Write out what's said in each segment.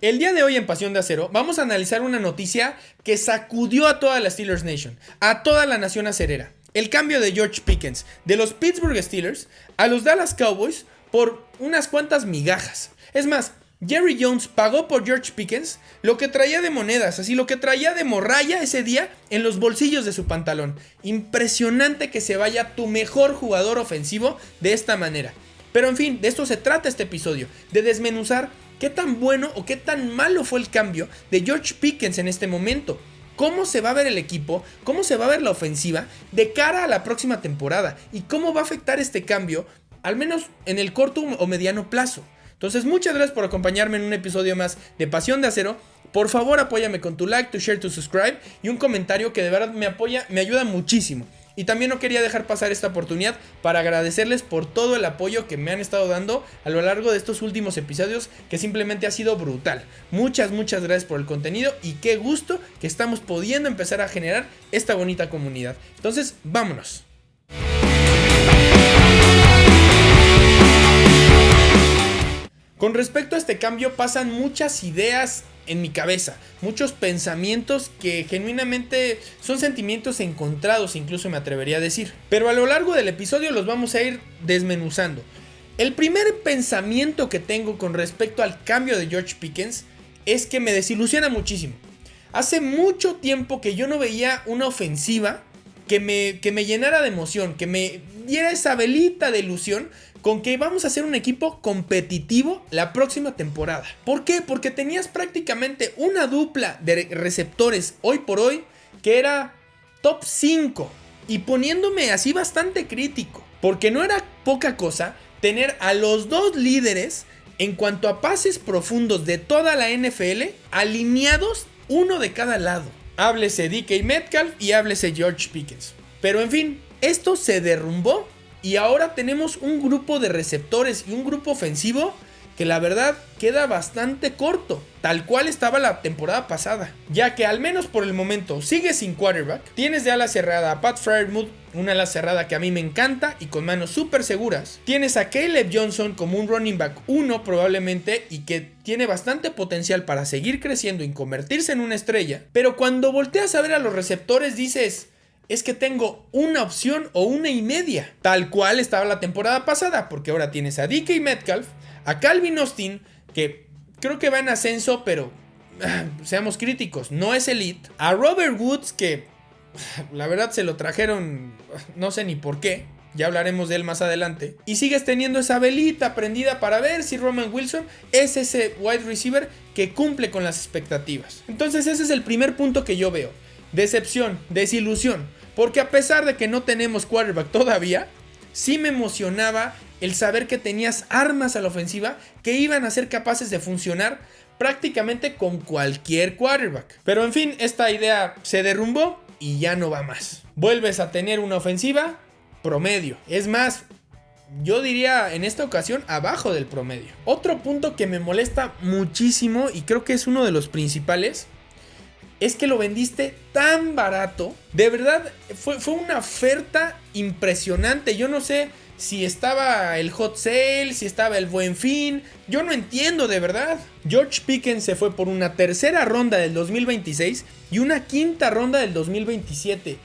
El día de hoy en Pasión de Acero vamos a analizar una noticia que sacudió a toda la Steelers Nation, a toda la nación acerera. El cambio de George Pickens de los Pittsburgh Steelers a los Dallas Cowboys por unas cuantas migajas. Es más, Jerry Jones pagó por George Pickens lo que traía de monedas, así lo que traía de morralla ese día en los bolsillos de su pantalón. Impresionante que se vaya tu mejor jugador ofensivo de esta manera. Pero en fin, de esto se trata este episodio, de desmenuzar qué tan bueno o qué tan malo fue el cambio de George Pickens en este momento. Cómo se va a ver el equipo, cómo se va a ver la ofensiva de cara a la próxima temporada y cómo va a afectar este cambio, al menos en el corto o mediano plazo. Entonces, muchas gracias por acompañarme en un episodio más de Pasión de Acero. Por favor, apóyame con tu like, tu share, tu subscribe y un comentario que de verdad me ayuda muchísimo. Y también no quería dejar pasar esta oportunidad para agradecerles por todo el apoyo que me han estado dando a lo largo de estos últimos episodios, que simplemente ha sido brutal. Muchas gracias por el contenido y qué gusto que estamos pudiendo empezar a generar esta bonita comunidad. Entonces, vámonos. Con respecto a este cambio pasan muchas ideas en mi cabeza, muchos pensamientos que genuinamente son sentimientos encontrados, incluso me atrevería a decir. Pero a lo largo del episodio los vamos a ir desmenuzando. El primer pensamiento que tengo con respecto al cambio de George Pickens es que me desilusiona muchísimo. Hace mucho tiempo que yo no veía una ofensiva que me llenara de emoción, que me diera esa velita de ilusión con que vamos a ser un equipo competitivo la próxima temporada. ¿Por qué? Porque tenías prácticamente una dupla de receptores hoy por hoy que era top 5. Y poniéndome así bastante crítico, porque no era poca cosa tener a los dos líderes en cuanto a pases profundos de toda la NFL alineados uno de cada lado. Háblese DK Metcalf y háblese George Pickens. Pero en fin, esto se derrumbó. Y ahora tenemos un grupo de receptores y un grupo ofensivo que la verdad queda bastante corto, tal cual estaba la temporada pasada. Ya que al menos por el momento sigue sin quarterback. Tienes de ala cerrada a Pat Freiermuth, una ala cerrada que a mí me encanta y con manos súper seguras. Tienes a Caleb Johnson como un running back 1 probablemente y que tiene bastante potencial para seguir creciendo y convertirse en una estrella. Pero cuando volteas a ver a los receptores dices: es que tengo una opción o una y media, tal cual estaba la temporada pasada, porque ahora tienes a DK Metcalf, a Calvin Austin, que creo que va en ascenso, pero seamos críticos, no es elite, a Robert Woods, que la verdad se lo trajeron, no sé ni por qué, ya hablaremos de él más adelante, y sigues teniendo esa velita prendida para ver si Roman Wilson es ese wide receiver que cumple con las expectativas. Entonces ese es el primer punto que yo veo: decepción, desilusión. Porque a pesar de que no tenemos quarterback todavía, sí me emocionaba el saber que tenías armas a la ofensiva que iban a ser capaces de funcionar prácticamente con cualquier quarterback. Pero en fin, esta idea se derrumbó y ya no va más. Vuelves a tener una ofensiva promedio. Es más, yo diría en esta ocasión abajo del promedio. Otro punto que me molesta muchísimo y creo que es uno de los principales es que lo vendiste tan barato. De verdad, fue una oferta impresionante. Yo no sé si estaba el hot sale, si estaba el buen fin. Yo no entiendo de verdad. George Pickens se fue por una tercera ronda del 2026 y una quinta ronda del 2027.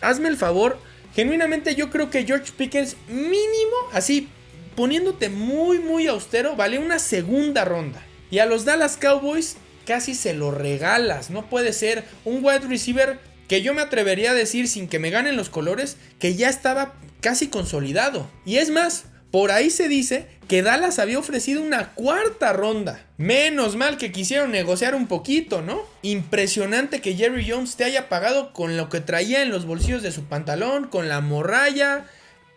Hazme el favor. Genuinamente yo creo que George Pickens mínimo, así poniéndote muy austero, vale una segunda ronda. Y a los Dallas Cowboys casi se lo regalas. No puede ser un wide receiver que yo me atrevería a decir, sin que me ganen los colores, que ya estaba casi consolidado. Y es más, por ahí se dice que Dallas había ofrecido una cuarta ronda. Menos mal que quisieron negociar un poquito, ¿no? Impresionante que Jerry Jones te haya pagado con lo que traía en los bolsillos de su pantalón, con la morralla,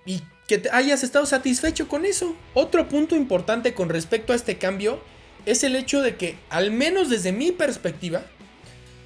y que te hayas estado satisfecho con eso. Otro punto importante con respecto a este cambio es el hecho de que, al menos desde mi perspectiva,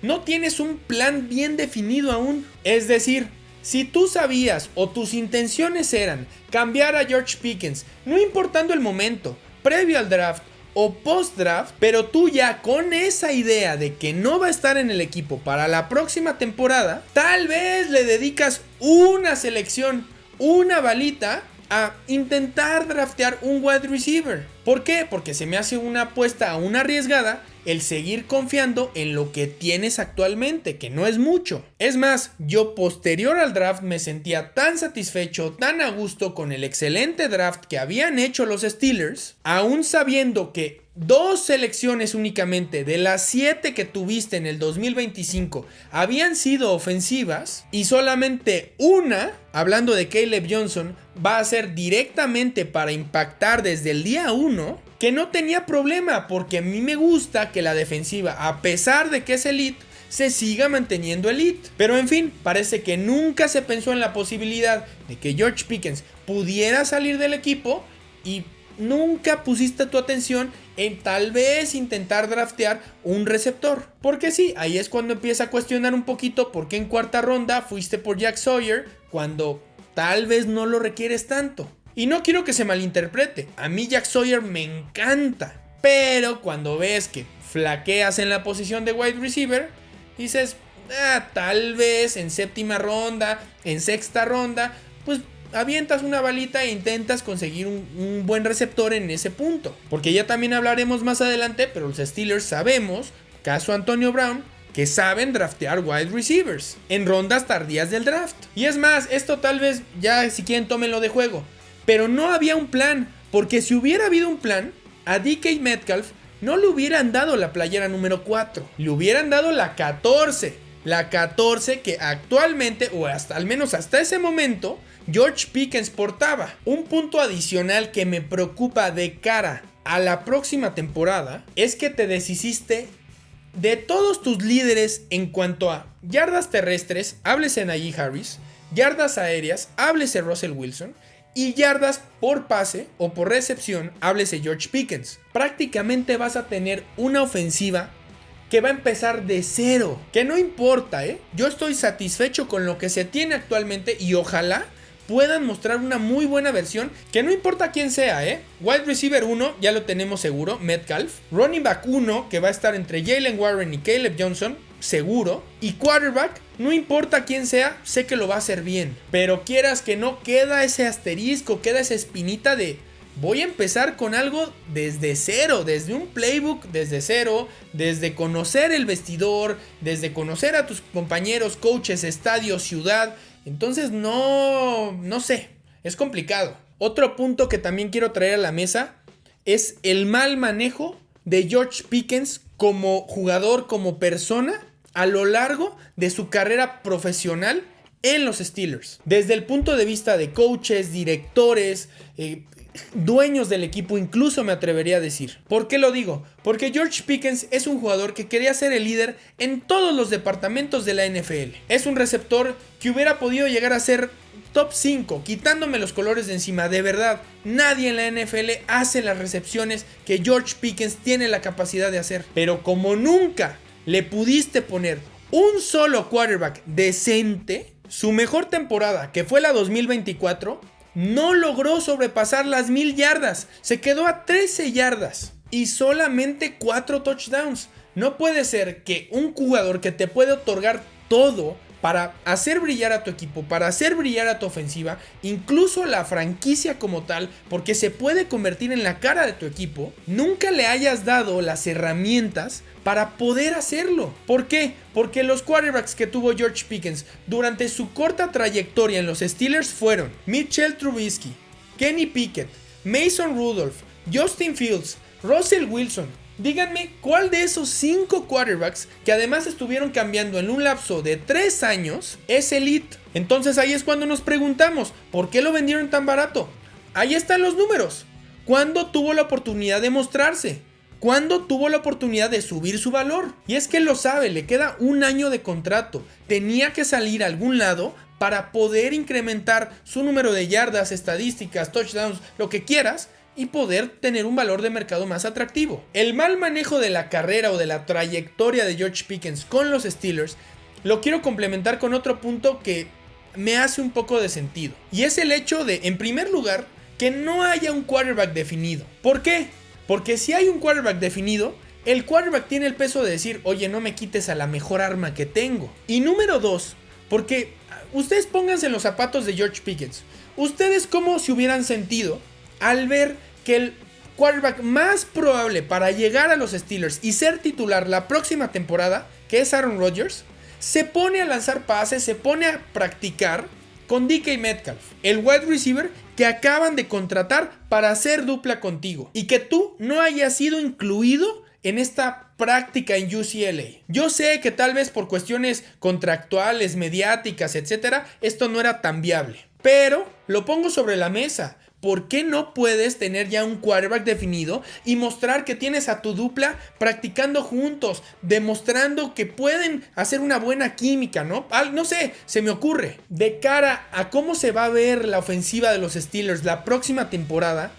no tienes un plan bien definido aún. Es decir, si tú sabías o tus intenciones eran cambiar a George Pickens, no importando el momento, previo al draft o post draft, pero tú ya con esa idea de que no va a estar en el equipo para la próxima temporada, tal vez le dedicas una selección, una balita a intentar draftear un wide receiver. ¿Por qué? Porque se me hace una apuesta aún arriesgada el seguir confiando en lo que tienes actualmente, que no es mucho. Es más, yo posterior al draft me sentía tan satisfecho, tan a gusto con el excelente draft que habían hecho los Steelers, aún sabiendo que 2 selecciones únicamente de las 7 que tuviste en el 2025 habían sido ofensivas y solamente una, hablando de Caleb Johnson, va a ser directamente para impactar desde el día 1, que no tenía problema porque a mí me gusta que la defensiva, a pesar de que es elite, se siga manteniendo elite. Pero en fin, parece que nunca se pensó en la posibilidad de que George Pickens pudiera salir del equipo y nunca pusiste tu atención en tal vez intentar draftear un receptor. Porque sí, ahí es cuando empieza a cuestionar un poquito por qué en cuarta ronda fuiste por Jack Sawyer cuando tal vez no lo requieres tanto. Y no quiero que se malinterprete, a mí Jack Sawyer me encanta, pero cuando ves que flaqueas en la posición de wide receiver, dices, tal vez en séptima ronda, en sexta ronda, pues avientas una balita e intentas conseguir un buen receptor en ese punto. Porque ya también hablaremos más adelante, pero los Steelers sabemos, caso Antonio Brown, que saben draftear wide receivers en rondas tardías del draft. Y es más, esto tal vez ya si quieren tómenlo de juego, pero no había un plan, porque si hubiera habido un plan, a DK Metcalf no le hubieran dado la playera número 4, le hubieran dado la 14. La 14 que actualmente, o hasta al menos hasta ese momento, George Pickens portaba. Un punto adicional que me preocupa de cara a la próxima temporada es que te deshiciste de todos tus líderes en cuanto a yardas terrestres, háblese Najee Harris, yardas aéreas, háblese Russell Wilson, y yardas por pase o por recepción, háblese George Pickens. Prácticamente vas a tener una ofensiva que va a empezar de cero. Que no importa, yo estoy satisfecho con lo que se tiene actualmente y ojalá puedan mostrar una muy buena versión, que no importa quién sea, Wide receiver 1, ya lo tenemos seguro, Metcalf. Running back 1, que va a estar entre Jalen Warren y Caleb Johnson, seguro. Y quarterback, no importa quién sea, sé que lo va a hacer bien. Pero quieras que no, queda ese asterisco, queda esa espinita de voy a empezar con algo desde cero, desde un playbook desde cero, desde conocer el vestidor, desde conocer a tus compañeros, coaches, estadio, ciudad. Entonces no sé, es complicado. Otro punto que también quiero traer a la mesa es el mal manejo de George Pickens como jugador, como persona, a lo largo de su carrera profesional en los Steelers. Desde el punto de vista de coaches, directores, dueños del equipo, incluso me atrevería a decir. ¿Por qué lo digo? Porque George Pickens es un jugador que quería ser el líder en todos los departamentos de la NFL. Es un receptor que hubiera podido llegar a ser top 5, quitándome los colores de encima. De verdad, nadie en la NFL hace las recepciones que George Pickens tiene la capacidad de hacer. Pero como nunca le pudiste poner un solo quarterback decente, su mejor temporada, que fue la 2024, no logró sobrepasar las 1000 yardas. Se quedó a 13 yardas y solamente 4 touchdowns. No puede ser que un jugador que te puede otorgar todo para hacer brillar a tu equipo, para hacer brillar a tu ofensiva, incluso la franquicia como tal, porque se puede convertir en la cara de tu equipo, nunca le hayas dado las herramientas para poder hacerlo. ¿Por qué? Porque los quarterbacks que tuvo George Pickens durante su corta trayectoria en los Steelers fueron Mitchell Trubisky, Kenny Pickett, Mason Rudolph, Justin Fields, Russell Wilson. Díganme, ¿cuál de esos 5 quarterbacks, que además estuvieron cambiando en un lapso de 3 años, es elite? Entonces ahí es cuando nos preguntamos, ¿por qué lo vendieron tan barato? Ahí están los números. ¿Cuándo tuvo la oportunidad de mostrarse? ¿Cuándo tuvo la oportunidad de subir su valor? Y es que él lo sabe, le queda 1 año de contrato. Tenía que salir a algún lado para poder incrementar su número de yardas, estadísticas, touchdowns, lo que quieras, y poder tener un valor de mercado más atractivo. El mal manejo de la carrera o de la trayectoria de George Pickens con los Steelers lo quiero complementar con otro punto que me hace un poco de sentido. Y es el hecho de, en primer lugar, que no haya un quarterback definido. ¿Por qué? Porque si hay un quarterback definido, el quarterback tiene el peso de decir, oye, no me quites a la mejor arma que tengo. Y número 2, porque ustedes pónganse en los zapatos de George Pickens. ¿Ustedes cómo se hubieran sentido al ver que el quarterback más probable para llegar a los Steelers y ser titular la próxima temporada, que es Aaron Rodgers, se pone a lanzar pases, se pone a practicar con DK Metcalf, el wide receiver que acaban de contratar para hacer dupla contigo y que tú no hayas sido incluido en esta práctica en UCLA. Yo sé que tal vez por cuestiones contractuales, mediáticas, etcétera, esto no era tan viable, pero lo pongo sobre la mesa. ¿Por qué no puedes tener ya un quarterback definido y mostrar que tienes a tu dupla practicando juntos, demostrando que pueden hacer una buena química, ¿no? No sé, se me ocurre. De cara a cómo se va a ver la ofensiva de los Steelers la próxima temporada,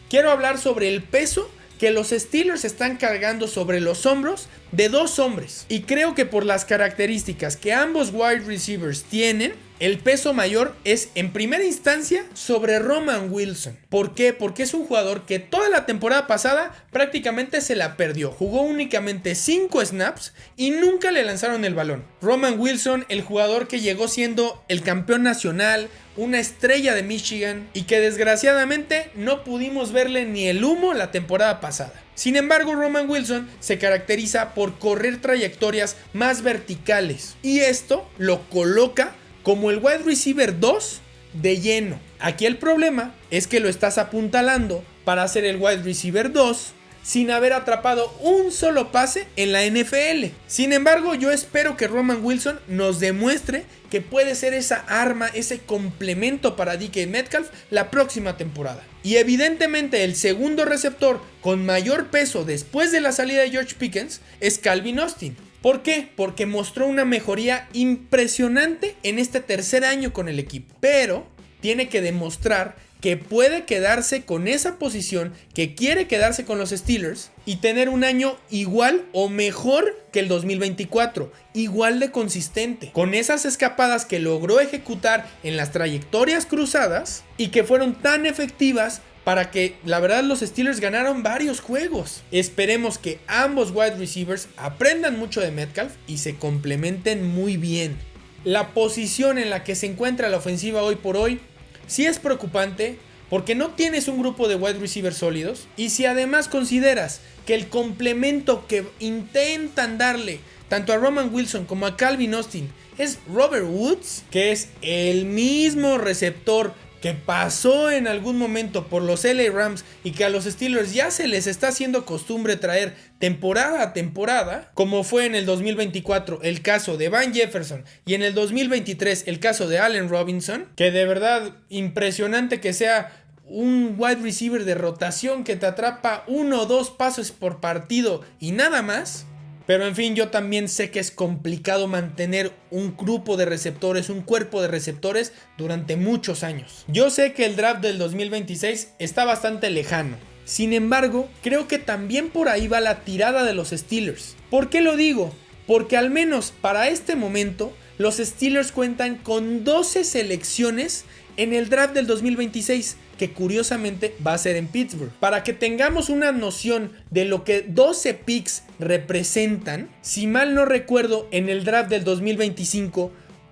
quiero hablar sobre el peso que los Steelers están cargando sobre los hombros de dos hombres. Y creo que por las características que ambos wide receivers tienen, el peso mayor es en primera instancia sobre Roman Wilson. ¿Por qué? Porque es un jugador que toda la temporada pasada prácticamente se la perdió. Jugó únicamente 5 snaps y nunca le lanzaron el balón. Roman Wilson, el jugador que llegó siendo el campeón nacional, una estrella de Michigan y que desgraciadamente no pudimos verle ni el humo la temporada pasada. Sin embargo, Roman Wilson se caracteriza por correr trayectorias más verticales y esto lo coloca como el wide receiver 2 de lleno. Aquí el problema es que lo estás apuntalando para ser el wide receiver 2 sin haber atrapado un solo pase en la NFL. Sin embargo, yo espero que Roman Wilson nos demuestre que puede ser esa arma, ese complemento para DK Metcalf la próxima temporada. Y evidentemente el segundo receptor con mayor peso después de la salida de George Pickens es Calvin Austin. ¿Por qué? Porque mostró una mejoría impresionante en este tercer año con el equipo. Pero tiene que demostrar que puede quedarse con esa posición, que quiere quedarse con los Steelers y tener un año igual o mejor que el 2024, igual de consistente, con esas escapadas que logró ejecutar en las trayectorias cruzadas y que fueron tan efectivas para que la verdad los Steelers ganaron varios juegos. Esperemos que ambos wide receivers aprendan mucho de Metcalf y se complementen muy bien. La posición en la que se encuentra la ofensiva hoy por hoy sí es preocupante porque no tienes un grupo de wide receivers sólidos y si además consideras que el complemento que intentan darle tanto a Roman Wilson como a Calvin Austin es Robert Woods, que es el mismo receptor que pasó en algún momento por los LA Rams y que a los Steelers ya se les está haciendo costumbre traer temporada a temporada, como fue en el 2024 el caso de Van Jefferson y en el 2023 el caso de Allen Robinson, que de verdad impresionante que sea un wide receiver de rotación que te atrapa 1 o 2 pasos por partido y nada más. Pero en fin, yo también sé que es complicado mantener un grupo de receptores, un cuerpo de receptores durante muchos años. Yo sé que el draft del 2026 está bastante lejano. Sin embargo, creo que también por ahí va la tirada de los Steelers. ¿Por qué lo digo? Porque al menos para este momento, los Steelers cuentan con 12 selecciones en el draft del 2026, que curiosamente va a ser en Pittsburgh. Para que tengamos una noción de lo que 12 picks representan, si mal no recuerdo, en el draft del 2025,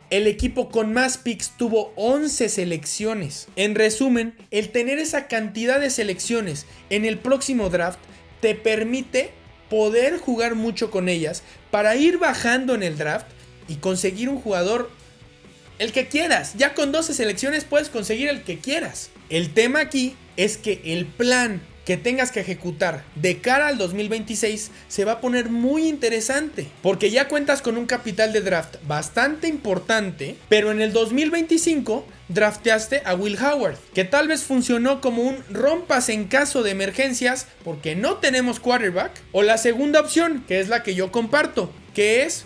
el equipo con más picks tuvo 11 selecciones. En resumen, el tener esa cantidad de selecciones en el próximo draft te permite poder jugar mucho con ellas para ir bajando en el draft y conseguir un jugador, el que quieras. Ya con 12 selecciones puedes conseguir el que quieras. El tema aquí es que el plan que tengas que ejecutar de cara al 2026 se va a poner muy interesante, porque ya cuentas con un capital de draft bastante importante, pero en el 2025 drafteaste a Will Howard, que tal vez funcionó como un rompas en caso de emergencias porque no tenemos quarterback, o la segunda opción, que es la que yo comparto, que es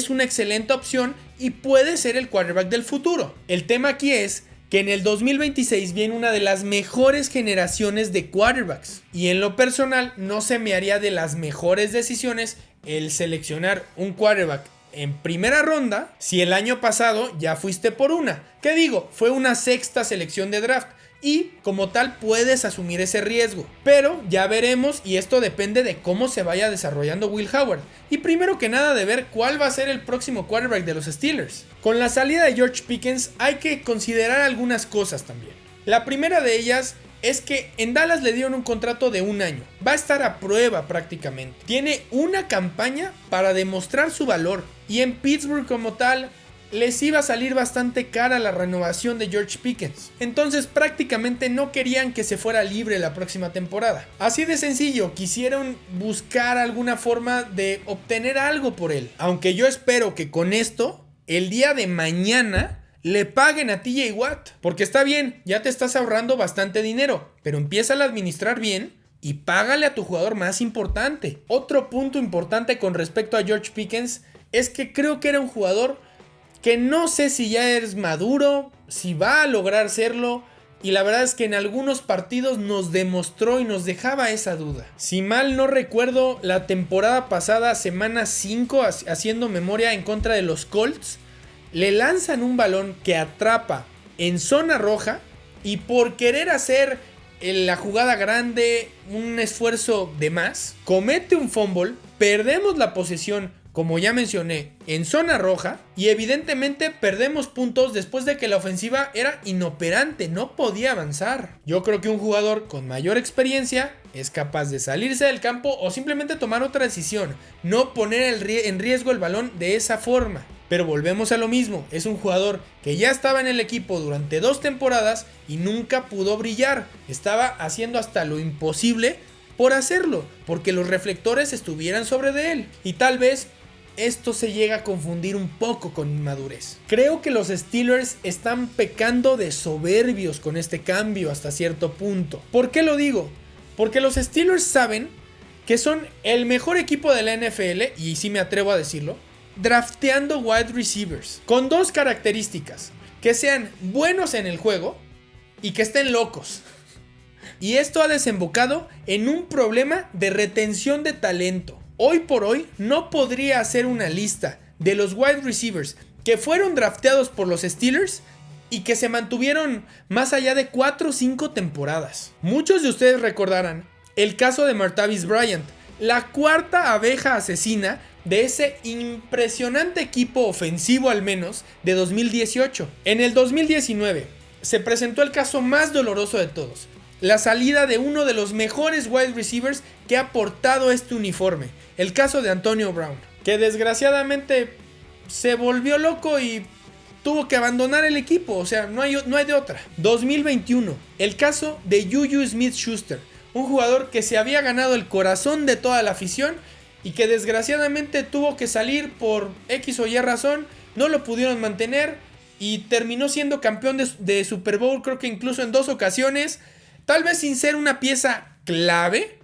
una excelente opción y puede ser el quarterback del futuro. El tema aquí es que en el 2026 viene una de las mejores generaciones de quarterbacks. Y en lo personal no se me haría de las mejores decisiones el seleccionar un quarterback en primera ronda si el año pasado ya fuiste por una. ¿Qué digo? Fue una sexta selección de draft. Y como tal puedes asumir ese riesgo. Pero ya veremos y esto depende de cómo se vaya desarrollando Will Howard. Y primero que nada de ver cuál va a ser el próximo quarterback de los Steelers. Con la salida de George Pickens hay que considerar algunas cosas también. La primera de ellas es que en Dallas le dieron un contrato de 1 año. Va a estar a prueba prácticamente. Tiene una campaña para demostrar su valor. Y en Pittsburgh como tal, les iba a salir bastante cara la renovación de George Pickens. Entonces prácticamente no querían que se fuera libre la próxima temporada. Así de sencillo, quisieron buscar alguna forma de obtener algo por él. Aunque yo espero que con esto, el día de mañana, le paguen a TJ Watt. Porque está bien, ya te estás ahorrando bastante dinero, pero empieza a administrar bien y págale a tu jugador más importante. Otro punto importante con respecto a George Pickens es que creo que era un jugador que no sé si ya es maduro, si va a lograr serlo, y la verdad es que en algunos partidos nos demostró y nos dejaba esa duda. Si mal no recuerdo, la temporada pasada, semana 5, haciendo memoria en contra de los Colts, le lanzan un balón que atrapa en zona roja y por querer hacer la jugada grande, un esfuerzo de más, comete un fumble, perdemos la posesión, como ya mencioné, en zona roja, y evidentemente perdemos puntos después de que la ofensiva era inoperante, no podía avanzar. Yo creo que un jugador con mayor experiencia es capaz de salirse del campo o simplemente tomar otra decisión, no poner en riesgo el balón de esa forma. Pero volvemos a lo mismo, es un jugador que ya estaba en el equipo durante 2 temporadas y nunca pudo brillar, estaba haciendo hasta lo imposible por hacerlo, porque los reflectores estuvieran sobre de él, y tal vez esto se llega a confundir un poco con inmadurez. Creo que los Steelers están pecando de soberbios con este cambio hasta cierto punto. ¿Por qué lo digo? Porque los Steelers saben que son el mejor equipo de la NFL, y sí me atrevo a decirlo, drafteando wide receivers con 2 características: que sean buenos en el juego y que estén locos. Y esto ha desembocado en un problema de retención de talento. Hoy por hoy no podría hacer una lista de los wide receivers que fueron drafteados por los Steelers y que se mantuvieron más allá de 4 o 5 temporadas. Muchos de ustedes recordarán el caso de Martavis Bryant, la 4ª abeja asesina de ese impresionante equipo ofensivo, al menos de 2018. En el 2019 se presentó el caso más doloroso de todos: la salida de uno de los mejores wide receivers que ha portado este uniforme, el caso de Antonio Brown, que desgraciadamente se volvió loco y tuvo que abandonar el equipo. O sea, no hay de otra. 2021, el caso de Juju Smith-Schuster, un jugador que se había ganado el corazón de toda la afición y que desgraciadamente tuvo que salir por X o Y razón, no lo pudieron mantener y terminó siendo campeón de Super Bowl, creo que incluso en 2 ocasiones, tal vez sin ser una pieza clave,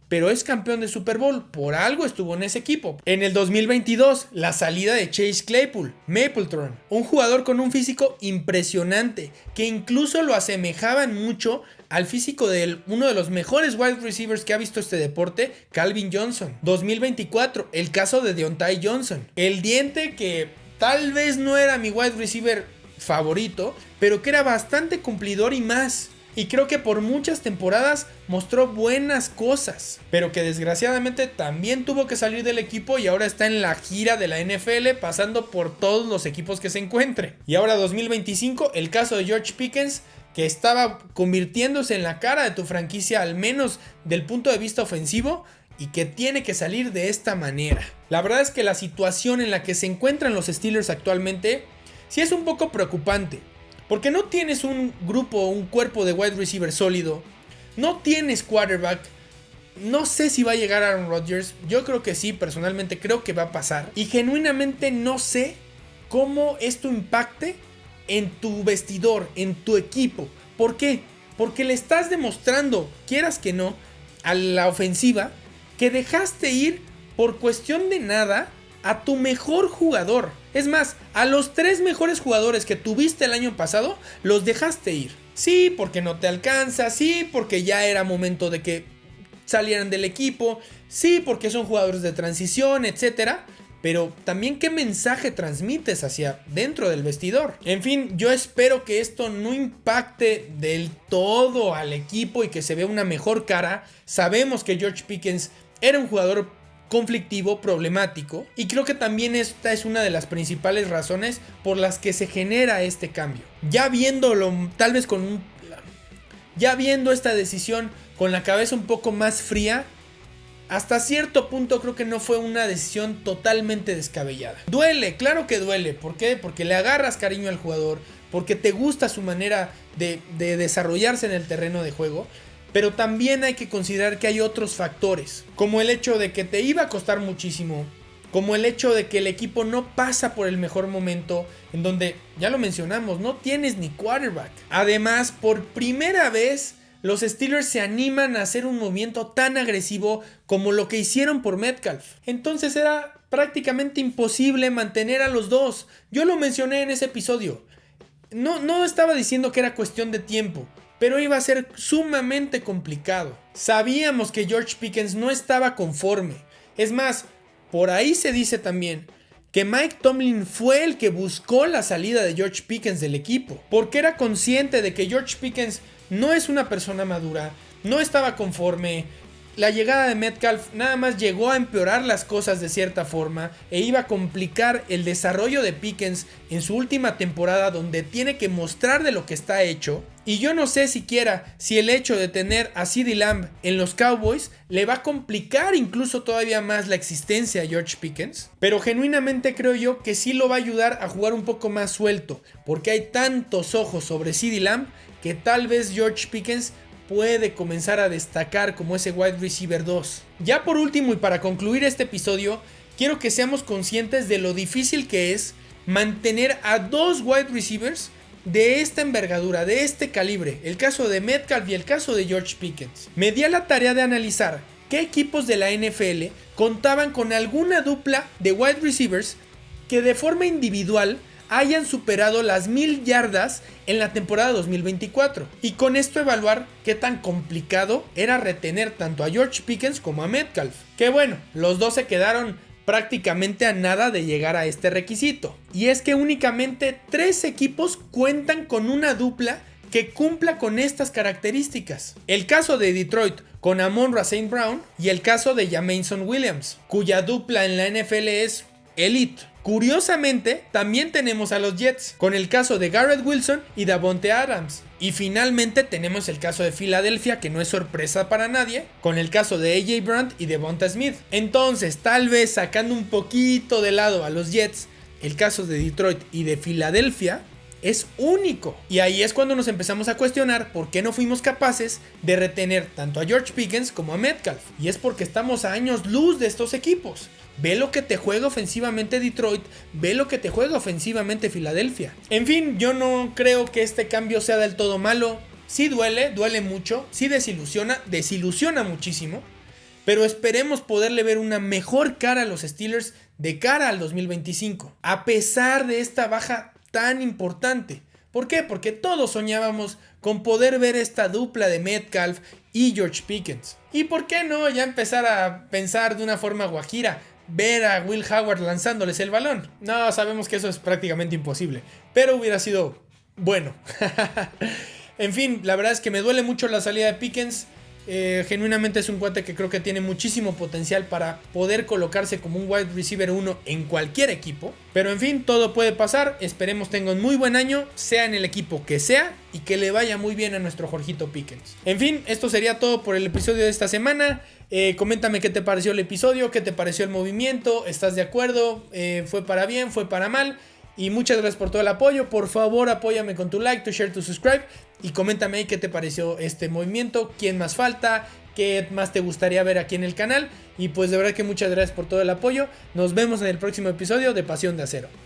pero es campeón de Super Bowl, por algo estuvo en ese equipo. En el 2022, la salida de Chase Claypool, Mapletron, un jugador con un físico impresionante, que incluso lo asemejaban mucho al físico de uno de los mejores wide receivers que ha visto este deporte, Calvin Johnson. 2024, el caso de Deontay Johnson, el diente que tal vez no era mi wide receiver favorito, pero que era bastante cumplidor y más. Y creo que por muchas temporadas mostró buenas cosas, pero que desgraciadamente también tuvo que salir del equipo y ahora está en la gira de la NFL, pasando por todos los equipos que se encuentre. Y ahora 2025, el caso de George Pickens, que estaba convirtiéndose en la cara de tu franquicia, al menos del punto de vista ofensivo, y que tiene que salir de esta manera. La verdad es que la situación en la que se encuentran los Steelers actualmente sí es un poco preocupante. Porque no tienes un cuerpo de wide receiver sólido. No tienes quarterback. No sé si va a llegar Aaron Rodgers. Yo creo que sí, personalmente creo que va a pasar. Y genuinamente no sé cómo esto impacte en tu vestidor, en tu equipo. ¿Por qué? Porque le estás demostrando, quieras que no, a la ofensiva, que dejaste ir por cuestión de nada a tu mejor jugador. Es más, a los 3 mejores jugadores que tuviste el año pasado, los dejaste ir. Sí, porque no te alcanza. Sí, porque ya era momento de que salieran del equipo. Sí, porque son jugadores de transición, etc. Pero también qué mensaje transmites hacia dentro del vestidor. En fin, yo espero que esto no impacte del todo al equipo y que se vea una mejor cara. Sabemos que George Pickens era un jugador conflictivo, problemático, y creo que también esta es una de las principales razones por las que se genera este cambio. Ya viéndolo tal vez con ya viendo esta decisión con la cabeza un poco más fría, hasta cierto punto creo que no fue una decisión totalmente descabellada. Duele, claro que duele. ¿Por qué? Porque le agarras cariño al jugador, porque te gusta su manera de desarrollarse en el terreno de juego. Pero también hay que considerar que hay otros factores, como el hecho de que te iba a costar muchísimo, como el hecho de que el equipo no pasa por el mejor momento, en donde, ya lo mencionamos, no tienes ni quarterback. Además, por primera vez, los Steelers se animan a hacer un movimiento tan agresivo como lo que hicieron por Metcalf. Entonces era prácticamente imposible mantener a los dos. Yo lo mencioné en ese episodio. No estaba diciendo que era cuestión de tiempo, pero iba a ser sumamente complicado. Sabíamos que George Pickens no estaba conforme. Es más, por ahí se dice también que Mike Tomlin fue el que buscó la salida de George Pickens del equipo, porque era consciente de que George Pickens no es una persona madura, no estaba conforme. La llegada de Metcalf nada más llegó a empeorar las cosas de cierta forma e iba a complicar el desarrollo de Pickens en su última temporada, donde tiene que mostrar de lo que está hecho. Y yo no sé siquiera si el hecho de tener a CeeDee Lamb en los Cowboys le va a complicar incluso todavía más la existencia a George Pickens. Pero genuinamente creo yo que sí lo va a ayudar a jugar un poco más suelto, porque hay tantos ojos sobre CeeDee Lamb que tal vez George Pickens puede comenzar a destacar como ese wide receiver 2. Ya por último y para concluir este episodio, quiero que seamos conscientes de lo difícil que es mantener a dos wide receivers de esta envergadura, de este calibre. El caso de Metcalf y el caso de George Pickens. Me di a la tarea de analizar qué equipos de la NFL contaban con alguna dupla de wide receivers que de forma individual hayan superado las 1000 yardas en la temporada 2024, y con esto evaluar qué tan complicado era retener tanto a George Pickens como a Metcalf, que bueno, los dos se quedaron prácticamente a nada de llegar a este requisito, y es que únicamente 3 equipos cuentan con una dupla que cumpla con estas características. El caso de Detroit con Amon-Ra St. Brown y el caso de Jameson Williams, cuya dupla en la NFL es elite. Curiosamente, también tenemos a los Jets, con el caso de Garrett Wilson y Davante Adams. Y finalmente tenemos el caso de Filadelfia, que no es sorpresa para nadie, con el caso de AJ Brown y Devonta Smith. Entonces, tal vez sacando un poquito de lado a los Jets, el caso de Detroit y de Filadelfia es único. Y ahí es cuando nos empezamos a cuestionar por qué no fuimos capaces de retener tanto a George Pickens como a Metcalf. Y es porque estamos a años luz de estos equipos. Ve lo que te juega ofensivamente Detroit, ve lo que te juega ofensivamente Filadelfia. En fin, yo no creo que este cambio sea del todo malo. Sí duele mucho, sí desilusiona muchísimo. Pero esperemos poderle ver una mejor cara a los Steelers de cara al 2025. A pesar de esta baja tan importante. ¿Por qué? Porque todos soñábamos con poder ver esta dupla de Metcalf y George Pickens. Y por qué no ya empezar a pensar de una forma guajira, ver a Will Howard lanzándoles el balón. No, sabemos que eso es prácticamente imposible, pero hubiera sido bueno. En fin, la verdad es que me duele mucho la salida de Pickens. Genuinamente es un cuate que creo que tiene muchísimo potencial para poder colocarse como un wide receiver 1 en cualquier equipo. Pero en fin, todo puede pasar. Esperemos tenga un muy buen año, sea en el equipo que sea, y que le vaya muy bien a nuestro Jorgito Pickens. En fin, esto sería todo por el episodio de esta semana. Coméntame qué te pareció el episodio, qué te pareció el movimiento, ¿estás de acuerdo? ¿Fue para bien? ¿Fue para mal? Y muchas gracias por todo el apoyo. Por favor, apóyame con tu like, tu share, tu subscribe. Y coméntame ahí qué te pareció este movimiento, quién más falta, qué más te gustaría ver aquí en el canal. Y pues de verdad que muchas gracias por todo el apoyo. Nos vemos en el próximo episodio de Pasión de Acero.